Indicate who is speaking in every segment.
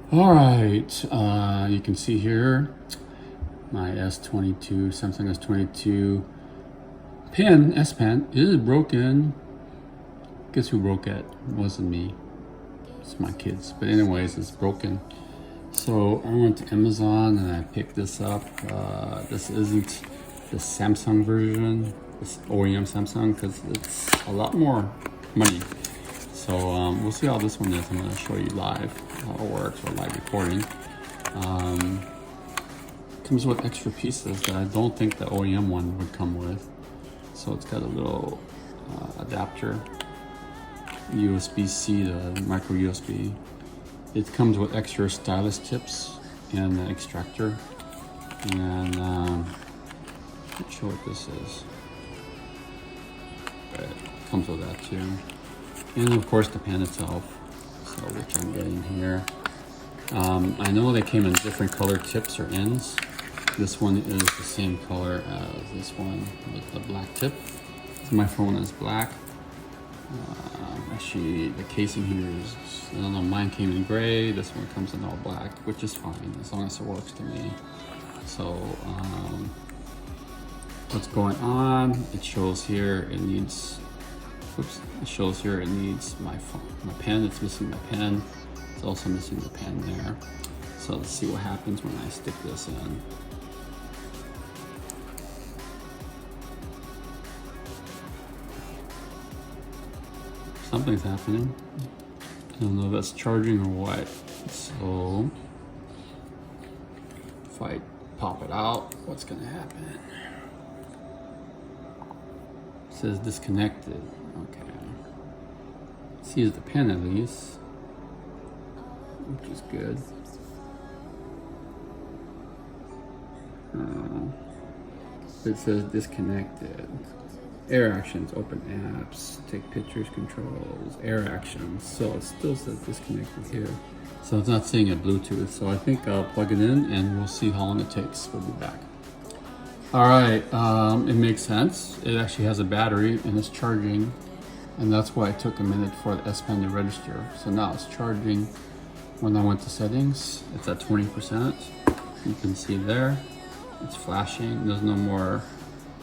Speaker 1: All right, you can see here my S22, Samsung S22 pen, S Pen is broken. Guess who broke it? It wasn't me. It's my kids. But anyways, it's broken. So I went to Amazon and I picked this up. This isn't the Samsung version, this OEM Samsung, because it's a lot more money. So we'll see how this one is. I'm going to show you live how it works, or live recording. Comes with extra pieces that I don't think the OEM one would come with. So it's got a little adapter, USB-C to micro USB. It comes with extra stylus tips and an extractor. And not sure what this is. But it comes with that too. And of course the pen itself, so which I'm getting here. I know they came in different color tips or ends. This one is the same color as this one with the black tip. So my phone is black. Actually, the casing here is, I don't know, mine came in gray. This one comes in all black, which is fine as long as it works to me. So what's going on? It shows here it needs. Oops, it shows here it needs my pen. It's missing my pen. It's also missing the pen there. So let's see what happens when I stick this in. Something's happening. I don't know if that's charging or what. So if I pop it out, what's gonna happen? It says disconnected. Okay. Sees the pen at least, which is good. It says disconnected. Air actions, open apps, take pictures, controls, air actions. So it still says disconnected here. So it's not saying a Bluetooth. So I think I'll plug it in and we'll see how long it takes. We'll be back. All right, it makes sense. It actually has a battery and it's charging. And that's why it took a minute for the S Pen to register. So now it's charging. When I went to settings, it's at 20%. You can see there, it's flashing. There's no more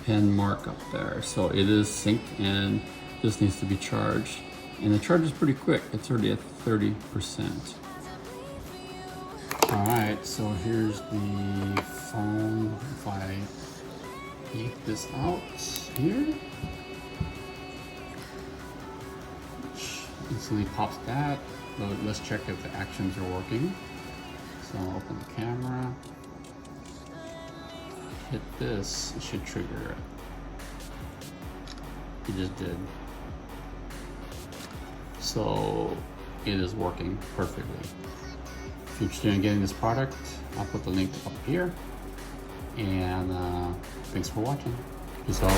Speaker 1: pen mark up there. So it is synced and this needs to be charged. And the charge is pretty quick. It's already at 30%. All right, so here's the phone. If I yank this out here, instantly pops that, but let's check if the actions are working. So I'll open the camera, hit this, it should trigger it. It just did. So it is working perfectly. If you're interested in getting this product, I'll put the link up here. And thanks for watching. Peace out.